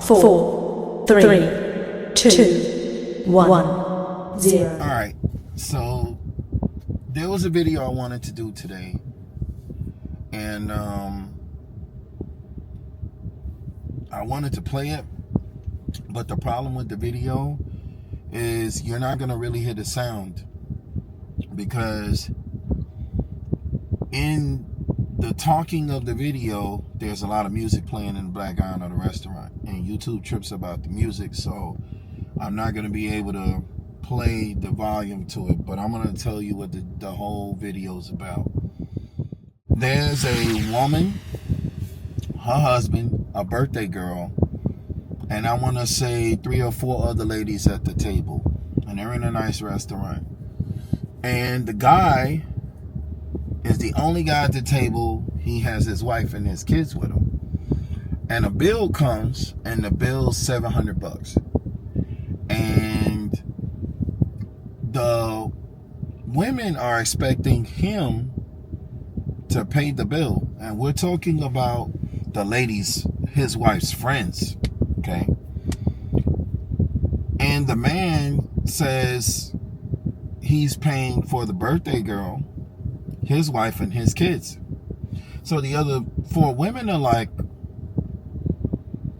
4, 3, 2, 1, 0. Alright, so there was a video I wanted to do today, and I wanted to play it, but the problem with the video is you're not going to really hear the sound, because in the talking of the video there's a lot of music playing in the background of the restaurant, and YouTube trips about the music, so I'm not going to be able to play the volume to it, but I'm going to tell you what the whole video is about. There's a woman, her husband, a birthday girl, and I want to say 3 or 4 other ladies at the table, and they're in a nice restaurant, and the guy is the only guy at the table. He has his wife and his kids with him, and a bill comes, and the bill's $700, and the women are expecting him to pay the bill, and we're talking about the ladies, his wife's friends, okay? And the man says he's paying for the birthday girl, his wife, and his kids. So the other 4 women are like,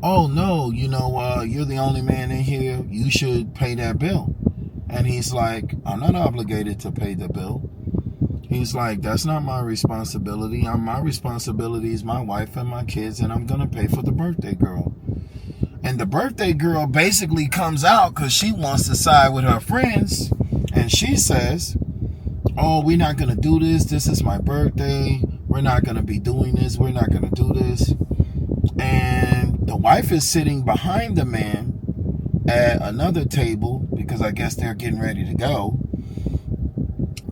oh no, you're the only man in here, you should pay that bill. And he's like, I'm not obligated to pay the bill. He's like, that's not my responsibility. My responsibility is my wife and my kids, and I'm going to pay for the birthday girl. And the birthday girl basically comes out because she wants to side with her friends. And she says, oh, we're not going to do this. This is my birthday. We're not going to be doing this. We're not going to do this. And the wife is sitting behind the man at another table, because I guess they're getting ready to go.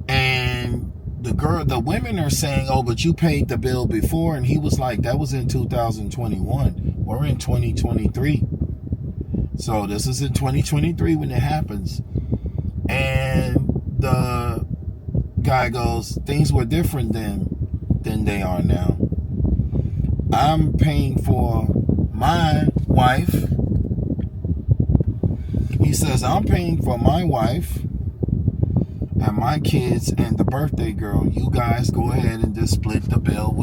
And the women are saying, oh, but you paid the bill before. And he was like, that was in 2021. We're in 2023. So this is in 2023 when it happens. And the guy goes, things were different then than they are now. I'm paying for my wife. He says, I'm paying for my wife and my kids and the birthday girl. You guys go ahead and just split the bill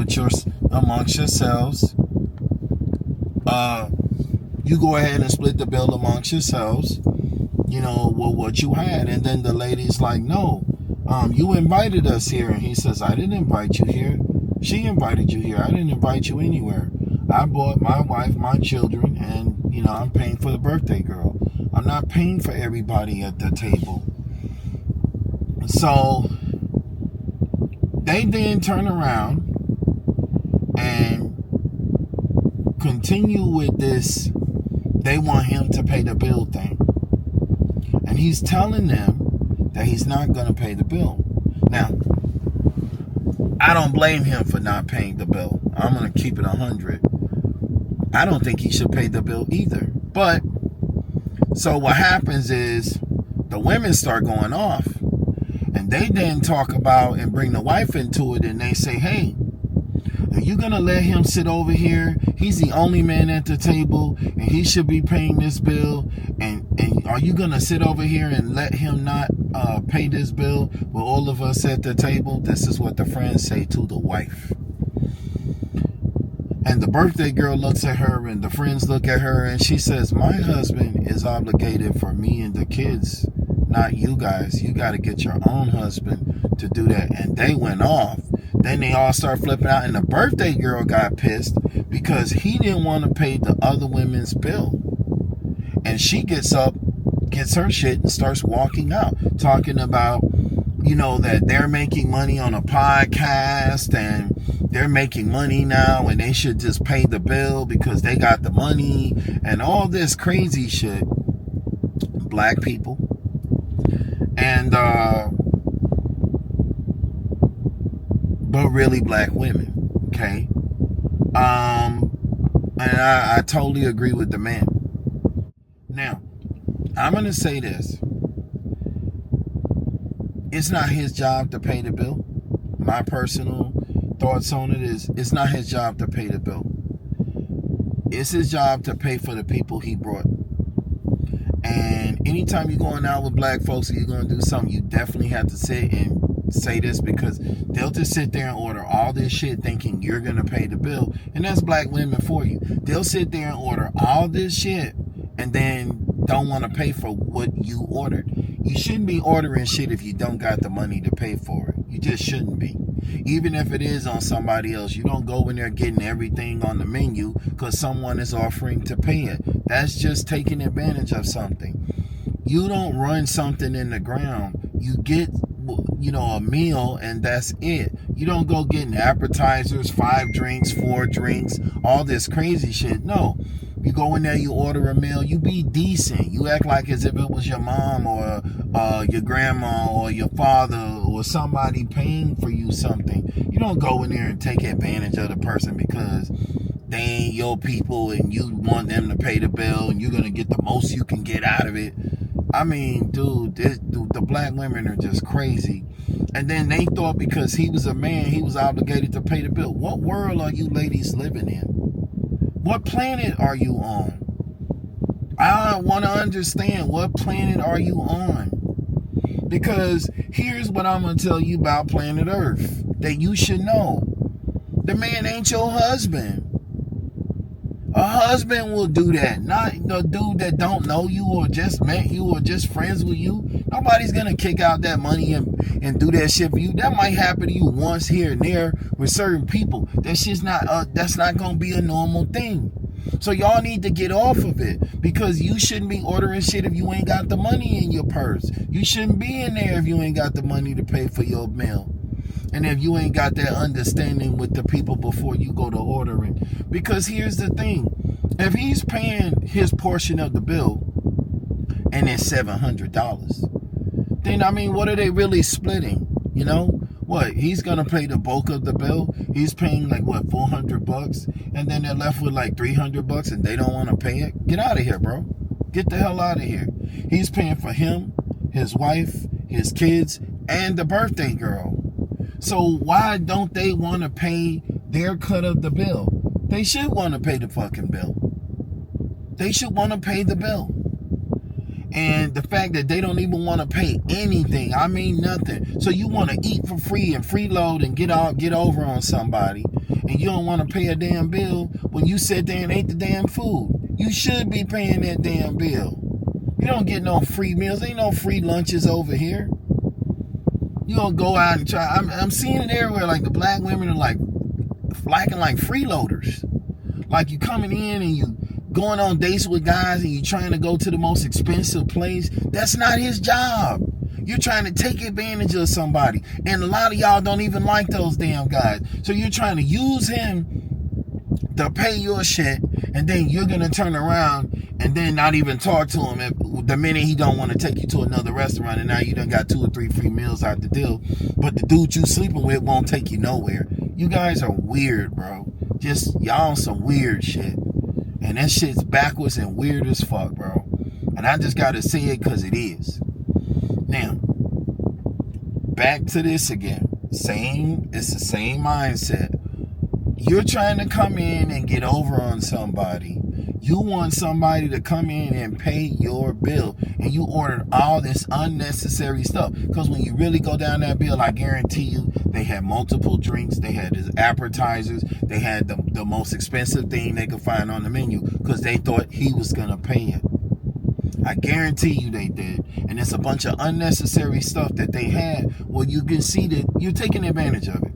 amongst yourselves. You go ahead and split the bill amongst yourselves, what you had. And then the lady's like, no, you invited us here. And he says, I didn't invite you here. She invited you here. I didn't invite you anywhere. I bought my wife, my children, and, I'm paying for the birthday girl. I'm not paying for everybody at the table. So they then turn around and continue with this, they want him to pay the bill thing. And he's telling them that he's not going to pay the bill. Now, I don't blame him for not paying the bill. I'm going to keep it 100. I don't think he should pay the bill either. But, so what happens is the women start going off. And they then talk about and bring the wife into it, and they say, hey, are you going to let him sit over here? He's the only man at the table, and he should be paying this bill. And are you going to sit over here and let him not pay this bill with all of us at the table? This is what the friends say to the wife. And the birthday girl looks at her, and the friends look at her, and she says, my husband is obligated for me and the kids, not you guys. You got to get your own husband to do that. And they went off. Then they all start flipping out, and the birthday girl got pissed because he didn't want to pay the other women's bill. And she gets up, gets her shit, and starts walking out, talking about, that they're making money on a podcast, and they're making money now, and they should just pay the bill because they got the money, and all this crazy shit. Black people. And but really black women, okay? And I totally agree with the man. Now, I'm going to say this. It's not his job to pay the bill. My personal thoughts on it is, it's not his job to pay the bill. It's his job to pay for the people he brought. And anytime you're going out with black folks and you're going to do something, you definitely have to sit and say this, because they'll just sit there and order all this shit thinking you're going to pay the bill. And that's black women for you. They'll sit there and order all this shit and then don't want to pay for what you ordered. You shouldn't be ordering shit if you don't got the money to pay for it. You just shouldn't be. Even if it is on somebody else, you don't go in there getting everything on the menu because someone is offering to pay it. That's just taking advantage of something. You don't run something in the ground. You get, a meal and that's it. You don't go getting appetizers, 5 drinks, 4 drinks, all this crazy shit. No. You go in there, you order a meal, you be decent. You act like as if it was your mom or your grandma or your father or somebody paying for you something. You don't go in there and take advantage of the person because they ain't your people and you want them to pay the bill and you're going to get the most you can get out of it. I mean, dude, the black women are just crazy. And then they thought because he was a man, he was obligated to pay the bill. What world are you ladies living in? What planet are you on? I want to understand, what planet are you on? Because here's what I'm going to tell you about planet Earth that you should know. The man ain't your husband. A husband will do that. Not the dude that don't know you or just met you or just friends with you. Nobody's going to kick out that money and do that shit for you. That might happen to you once here and there with certain people. That shit's that's not going to be a normal thing. So y'all need to get off of it, because you shouldn't be ordering shit if you ain't got the money in your purse. You shouldn't be in there if you ain't got the money to pay for your meal. And if you ain't got that understanding with the people before you go to ordering. Because here's the thing. If he's paying his portion of the bill and it's $700, then what are they really splitting? What? He's going to pay the bulk of the bill. He's paying $400, and then they're left with $300 and they don't want to pay it. Get out of here, bro. Get the hell out of here. He's paying for him, his wife, his kids, and the birthday girl. So why don't they want to pay their cut of the bill? They should want to pay the fucking bill. They should want to pay the bill. And the fact that they don't even want to pay anything, nothing. So you want to eat for free and freeload and get over on somebody, and you don't want to pay a damn bill when you sat there and ate the damn food. You should be paying that damn bill. You don't get no free meals. Ain't no free lunches over here. You don't go out and try. I'm seeing it everywhere. Like the black women are flacking like freeloaders. Like you coming in and you going on dates with guys and you trying to go to the most expensive place. That's not his job. You're trying to take advantage of somebody. And a lot of y'all don't even like those damn guys. So you're trying to use him to pay your shit, and then you're going to turn around and then not even talk to him the minute he don't want to take you to another restaurant, and now you done got 2 or 3 free meals out the deal. But the dude you sleeping with won't take you nowhere. You guys are weird, bro. Just y'all on some weird shit. And that shit's backwards and weird as fuck, bro. And I just gotta say it because it is. Now, back to this again. It's the same mindset. You're trying to come in and get over on somebody. You want somebody to come in and pay your bill, and you ordered all this unnecessary stuff. Because when you really go down that bill, I guarantee you, they had multiple drinks, they had his appetizers, they had the most expensive thing they could find on the menu, because they thought he was going to pay it. I guarantee you they did. And it's a bunch of unnecessary stuff that they had. Well, you can see that you're taking advantage of it.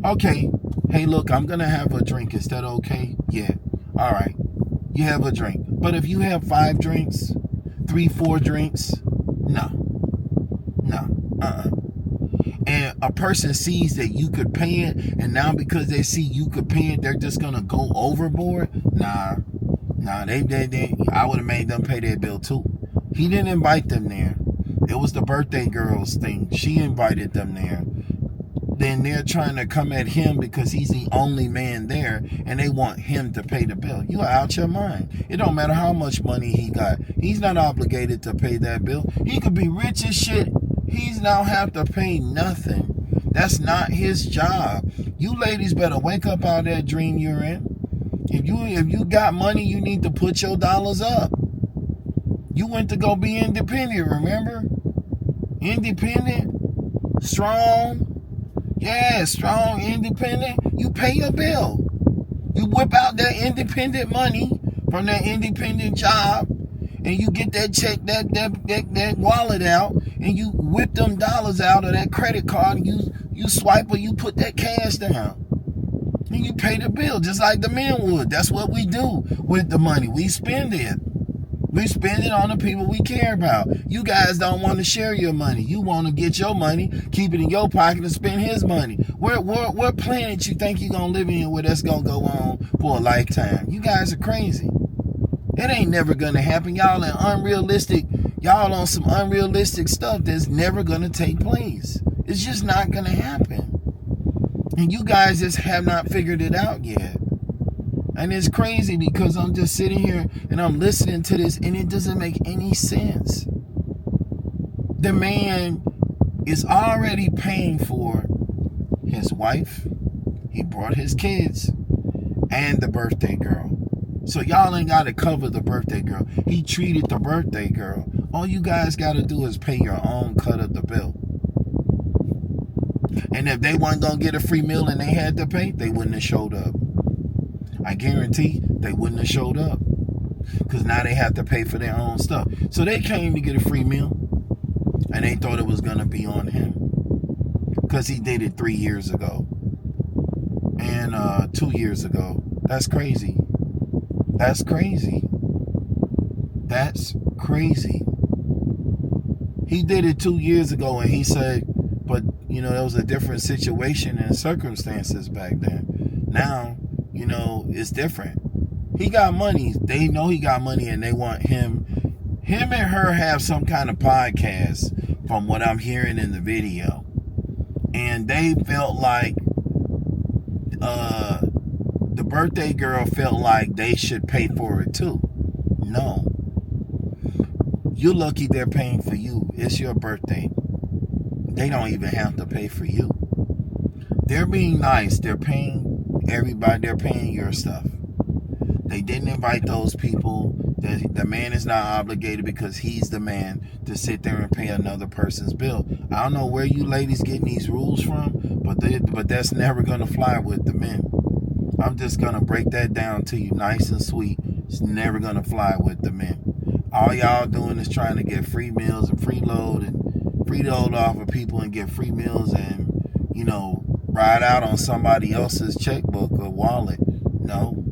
Okay, hey, look, I'm going to have a drink. Is that okay? Yeah. All right. You have a drink. But if you have 5 drinks, 3, 4 drinks, no. And a person sees that you could pay it, and now because they see you could pay it, they're just going to go overboard? Nah, they I would have made them pay their bill too. He didn't invite them there. It was the birthday girl's thing. She invited them there. Then they're trying to come at him because he's the only man there, and they want him to pay the bill. You are out your mind. It don't matter how much money he got. He's not obligated to pay that bill. He could be rich as shit. He's now have to pay nothing. That's not his job. You ladies better wake up out of that dream you're in If you got money, you need to put your dollars up. You went to go be independent, remember? Independent, strong. Yeah, strong, independent. You pay your bill. You whip out that independent money from that independent job, and you get that check, that wallet out, and you whip them dollars out of that credit card, and you swipe or you put that cash down. And you pay the bill just like the men would. That's what we do with the money. We spend it. We spend it on the people we care about. You guys don't want to share your money. You want to get your money, keep it in your pocket, and spend his money. What planet you think you're going to live in where that's going to go on for a lifetime? You guys are crazy. It ain't never going to happen. Y'all on some unrealistic stuff that's never going to take place. It's just not going to happen. And you guys just have not figured it out yet. And it's crazy because I'm just sitting here and I'm listening to this and it doesn't make any sense. The man is already paying for his wife. He brought his kids and the birthday girl. So y'all ain't got to cover the birthday girl. He treated the birthday girl. All you guys got to do is pay your own cut of the bill. And if they weren't going to get a free meal and they had to pay, they wouldn't have showed up. I guarantee they wouldn't have showed up. Because now they have to pay for their own stuff. So they came to get a free meal. And they thought it was going to be on him. Because he did it 3 years ago. And 2 years ago. That's crazy. That's crazy. That's crazy. He did it 2 years ago and he said, but, you know, there was a different situation and circumstances back then. Now, you know, it's different. He got money. They know he got money and they want him. Him and her have some kind of podcast from what I'm hearing in the video. And they felt like the birthday girl felt like they should pay for it too. No. You're lucky they're paying for you. It's your birthday. They don't even have to pay for you. They're being nice. They're paying everybody. They're paying your stuff. They didn't invite those people. The man is not obligated because he's the man to sit there and pay another person's bill. I don't know where you ladies getting these rules from, but that's never going to fly with the men. I'm just going to break that down to you nice and sweet. It's never going to fly with the men. All y'all doing is trying to get free meals and freeload off of people and get free meals and, you know, ride out on somebody else's checkbook or wallet. No,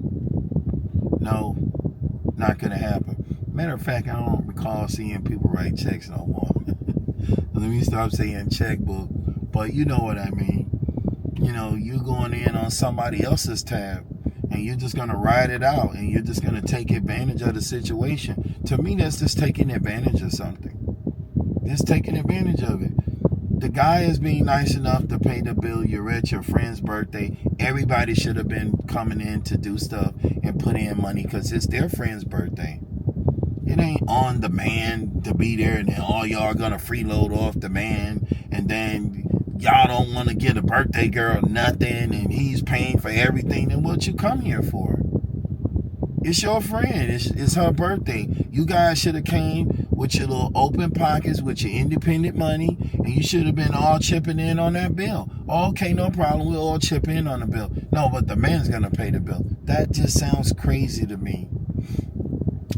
not gonna happen. Matter of fact, I don't recall seeing people write checks no more. Let me stop saying checkbook, but you know what I mean. You know, you going in on somebody else's tab and you're just gonna ride it out and you're just gonna take advantage of the situation. To me, that's just taking advantage of something. It's taking advantage of it. The guy is being nice enough to pay the bill. You're at your friend's birthday. Everybody should have been coming in to do stuff and put in money because it's their friend's birthday. It ain't on the man to be there and then all y'all are going to freeload off the man and then y'all don't want to get a birthday girl nothing and he's paying for everything. Then what you come here for? It's your friend. It's her birthday. You guys should have came with your little open pockets, with your independent money, and you should have been all chipping in on that bill. Okay, no problem. We'll all chip in on the bill. No, but the man's going to pay the bill. That just sounds crazy to me.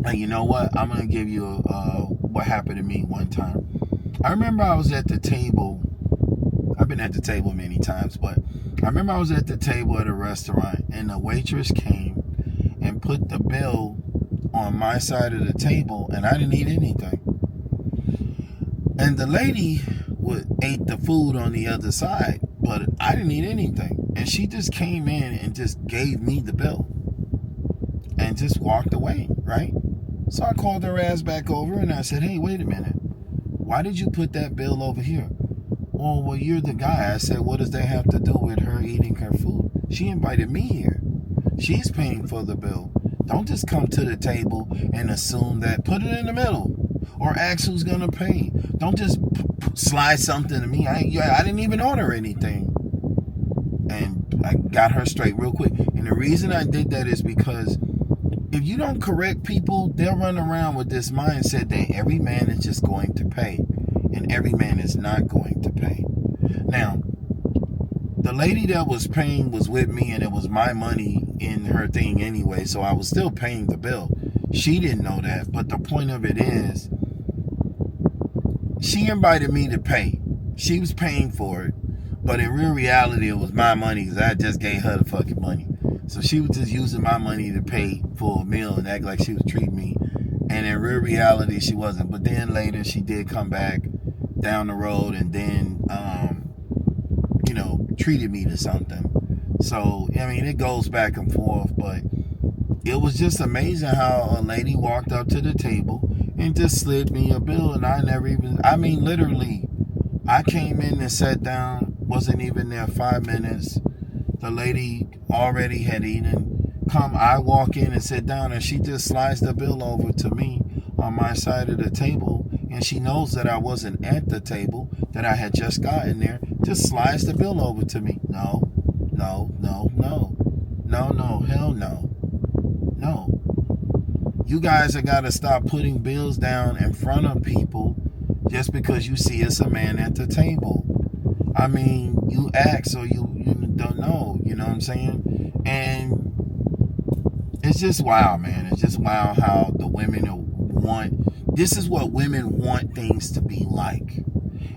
And you know what? I'm going to give you what happened to me one time. I remember I was at the table. I've been at the table many times, but I remember I was at the table at a restaurant, and the waitress came and put the bill on my side of the table, and I didn't eat anything. And the lady ate the food on the other side, but I didn't eat anything. And she just came in and just gave me the bill and just walked away, right? So I called her ass back over and I said, hey, wait a minute. Why did you put that bill over here? Oh, well, you're the guy. I said, what does that have to do with her eating her food? She invited me here. She's paying for the bill. Don't just come to the table and assume that. Put it in the middle or ask who's going to pay. Don't just slide something to me. I didn't even order anything. And I got her straight real quick. And the reason I did that is because if you don't correct people, they'll run around with this mindset that every man is just going to pay. And every man is not going to pay. Now, the lady that was paying was with me, and it was my money in her thing anyway, so I was still paying the bill. She didn't know that, but the point of it is, she invited me to pay. She was paying for it, but in real reality, it was my money because I just gave her the fucking money. So she was just using my money to pay for a meal and act like she was treating me. And in real reality, she wasn't. But then later, she did come back down the road and then, treated me to something. So, I mean, it goes back and forth, but it was just amazing how a lady walked up to the table and just slid me a bill, and literally, I came in and sat down, wasn't even there 5 minutes. The lady already had eaten. I walk in and sit down, and she just slides the bill over to me on my side of the table, and she knows that I wasn't at the table, that I had just gotten there, just slides the bill over to me. No, hell no. No. You guys have got to stop putting bills down in front of people just because you see it's a man at the table. I mean, you ask or you don't know, you know what I'm saying? And it's just wild, man. It's just wild how the women this is what women want things to be like.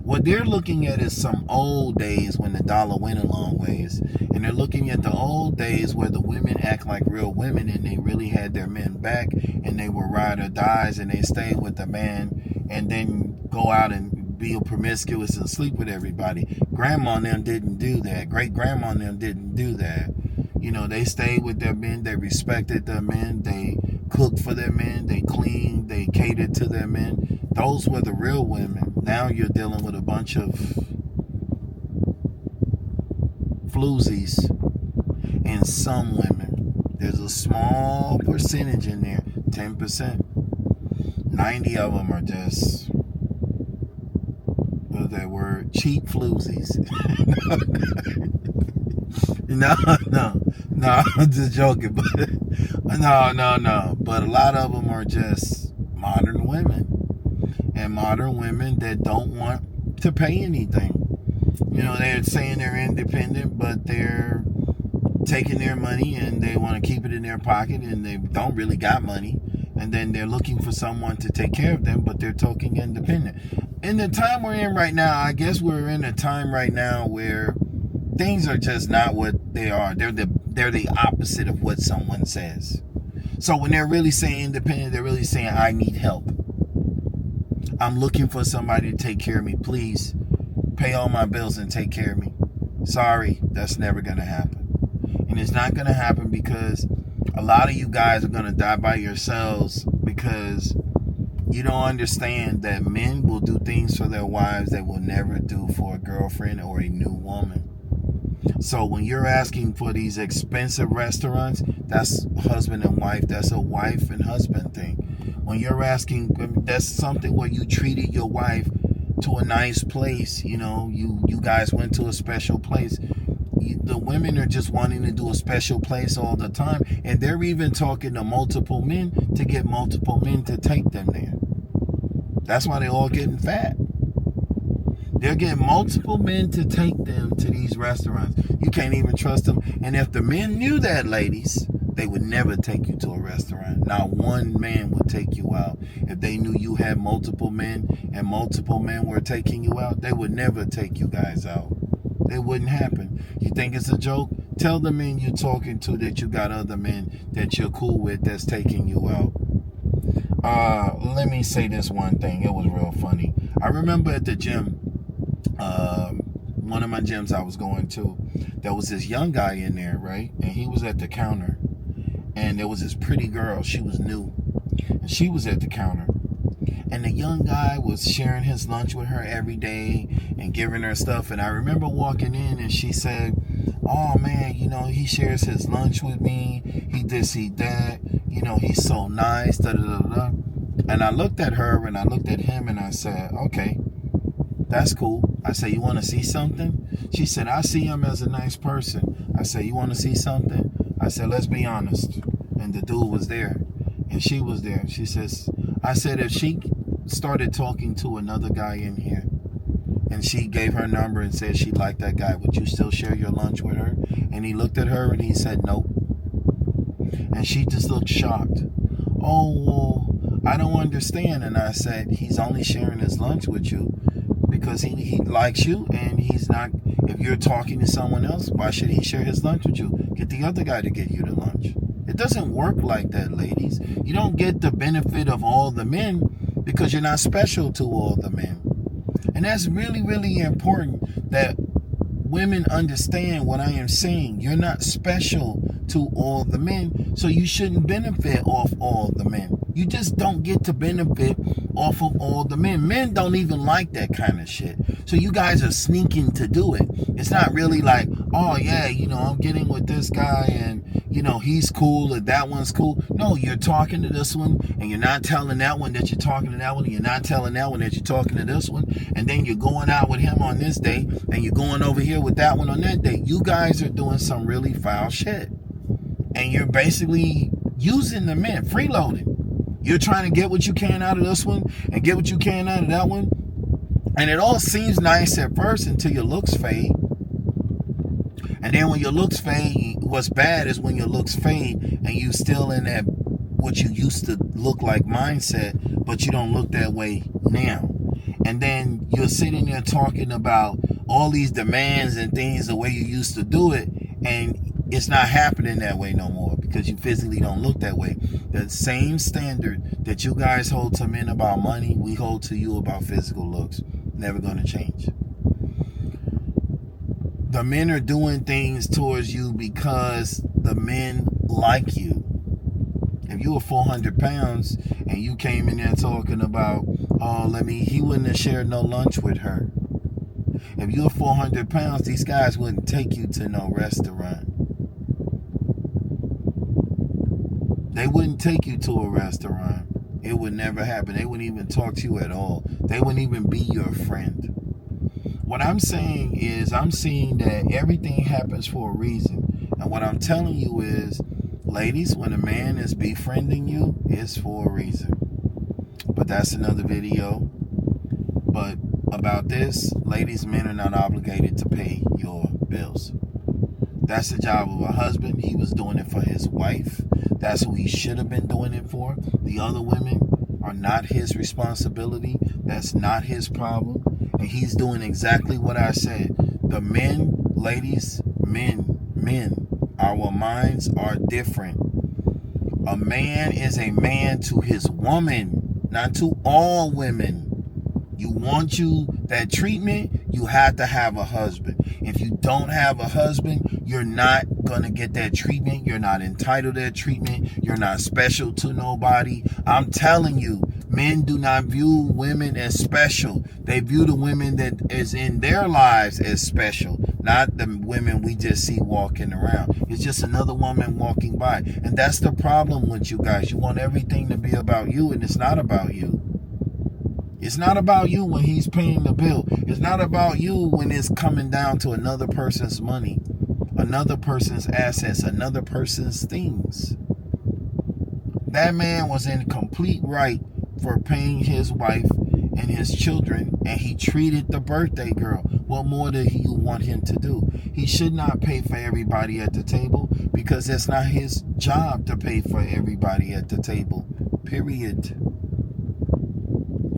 What they're looking at is some old days when the dollar went a long ways. And they're looking at the old days where the women act like real women and they really had their men back and they were ride or dies and they stayed with the man and then go out and be promiscuous and sleep with everybody. Grandma and them didn't do that. Great grandma and them didn't do that. They stayed with their men. They respected their men. They cooked for their men. They cleaned. They catered to their men. Those were the real women. Now you're dealing with a bunch of floozies and some women. There's a small percentage in there, 10%. 90 of them are just, what's that word? Cheap floozies. No, I'm just joking. But no. But a lot of them are just modern women. And modern women that don't want to pay anything. They're saying they're independent, but they're taking their money and they want to keep it in their pocket and they don't really got money. And then they're looking for someone to take care of them, but they're talking independent. In the time we're in right now, I guess we're in a time right now where things are just not what they are. They're the opposite of what someone says. So when they're really saying independent, they're really saying, I need help. I'm looking for somebody to take care of me. Please pay all my bills and take care of me. Sorry, that's never going to happen. And it's not going to happen because a lot of you guys are going to die by yourselves because you don't understand that men will do things for their wives they will never do for a girlfriend or a new woman. So when you're asking for these expensive restaurants, that's husband and wife. That's a wife and husband thing. When you're asking, that's something where you treated your wife to a nice place. You guys went to a special place. The women are just wanting to do a special place all the time. And they're even talking to multiple men to get multiple men to take them there. That's why they're all getting fat. They're getting multiple men to take them to these restaurants. You can't even trust them. And if the men knew that, ladies, they would never take you to a restaurant. Not one man would take you out. If they knew you had multiple men and multiple men were taking you out, they would never take you guys out. It wouldn't happen. You think it's a joke? Tell the men you're talking to that you got other men that you're cool with that's taking you out. Let me say this one thing. It was real funny. I remember at the gym, one of my gyms I was going to, there was this young guy in there, right? And he was at the counter. And there was this pretty girl. She was new. And she was at the counter. And the young guy was sharing his lunch with her every day and giving her stuff. And I remember walking in and she said, oh man, he shares his lunch with me. He this, he that. He's so nice. Da, da, da, da. And I looked at her and I looked at him and I said, okay, that's cool. I said, you want to see something? She said, I see him as a nice person. I said, you want to see something? I said, let's be honest. And the dude was there. And she was there. She says, I said, if she started talking to another guy in here, and she gave her number and said she liked that guy, would you still share your lunch with her? And he looked at her and he said, nope. And she just looked shocked. Oh, well, I don't understand. And I said, he's only sharing his lunch with you because he likes you, and he's not, if you're talking to someone else, why should he share his lunch with you? Get the other guy to get you the lunch. It doesn't work like that, ladies. You don't get the benefit of all the men because you're not special to all the men. And that's really, really important that women understand what I am saying. You're not special to all the men, so you shouldn't benefit off all the men. You just don't get to benefit off of all the men. Men don't even like that kind of shit. So you guys are sneaking to do it. It's not really like, oh yeah, I'm getting with this guy and he's cool or that one's cool. No, you're talking to this one and you're not telling that one that you're talking to that one, and you're not telling that one that you're talking to this one, and then you're going out with him on this day and you're going over here with that one on that day. You guys are doing some really foul shit. And you're basically using the men, freeloading. You're trying to get what you can out of this one and get what you can out of that one. And it all seems nice at first until your looks fade. And then when your looks fade, what's bad is when your looks fade and you still in that what you used to look like mindset, but you don't look that way now. And then you're sitting there talking about all these demands and things the way you used to do it, and it's not happening that way no more because you physically don't look that way. The same standard that you guys hold to men about money, we hold to you about physical looks. Never going to change. The men are doing things towards you because the men like you. If you were 400 pounds and you came in there talking about, he wouldn't have shared no lunch with her. If you were 400 pounds, these guys wouldn't take you to no restaurant. They wouldn't take you to a restaurant. It would never happen. They wouldn't even talk to you at all. They wouldn't even be your friend. What I'm saying is, I'm seeing that everything happens for a reason. And what I'm telling you is, ladies, when a man is befriending you, it's for a reason. But that's another video. But about this, ladies, men are not obligated to pay your bills. That's the job of a husband. He was doing it for his wife. That's who he should have been doing it for. The other women are not his responsibility. That's not his problem. And he's doing exactly what I said. The men, ladies, men, our minds are different. A man is a man to his woman, not to all women. You want that treatment, you have to have a husband. If you don't have a husband, you're not going to get that treatment. You're not entitled to that treatment. You're not special to nobody. I'm telling you, men do not view women as special. They view the women that is in their lives as special, not the women we just see walking around. It's just another woman walking by. And that's the problem with you guys. You want everything to be about you, and it's not about you. It's not about you when he's paying the bill. It's not about you when it's coming down to another person's money, another person's assets, another person's things. That man was in complete right for paying his wife and his children, and he treated the birthday girl. What more do you want him to do? He should not pay for everybody at the table because it's not his job to pay for everybody at the table. Period.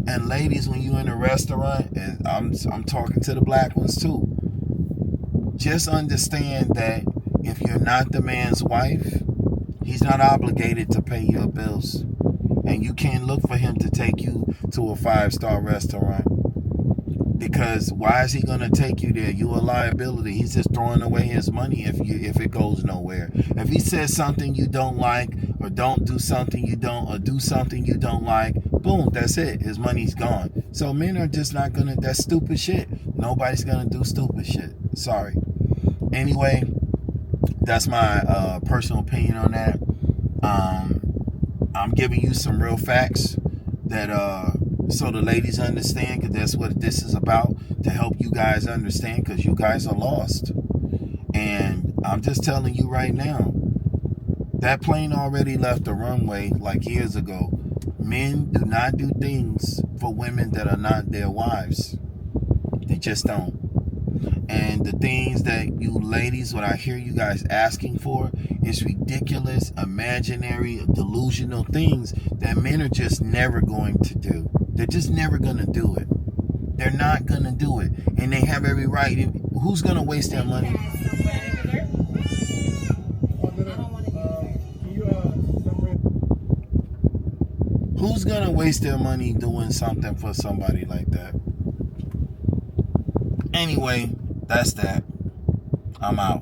And ladies, when you're in a restaurant, and I'm talking to the black ones too, just understand that if you're not the man's wife, he's not obligated to pay your bills. And you can't look for him to take you to a 5-star restaurant. Because why is he going to take you there? You're a liability. He's just throwing away his money if it goes nowhere. If he says something you don't like, or don't do something you don't, or do something you don't like, boom, that's it. His money's gone. So men are just not going to, that's stupid shit. Nobody's going to do stupid shit. Sorry. Anyway, that's my personal opinion on that. I'm giving you some real facts that So the ladies understand, because that's what this is about, to help you guys understand, because you guys are lost. And I'm just telling you right now, that plane already left the runway like years ago. Men do not do things for women that are not their wives. They just don't. And the things that you ladies, what I hear you guys asking for, is ridiculous, imaginary, delusional things that men are just never going to do. They're just never going to do it. They're not going to do it. And they have every right. Who's going to waste their money? Who's going to waste their money doing something for somebody like that? Anyway, that's that. I'm out.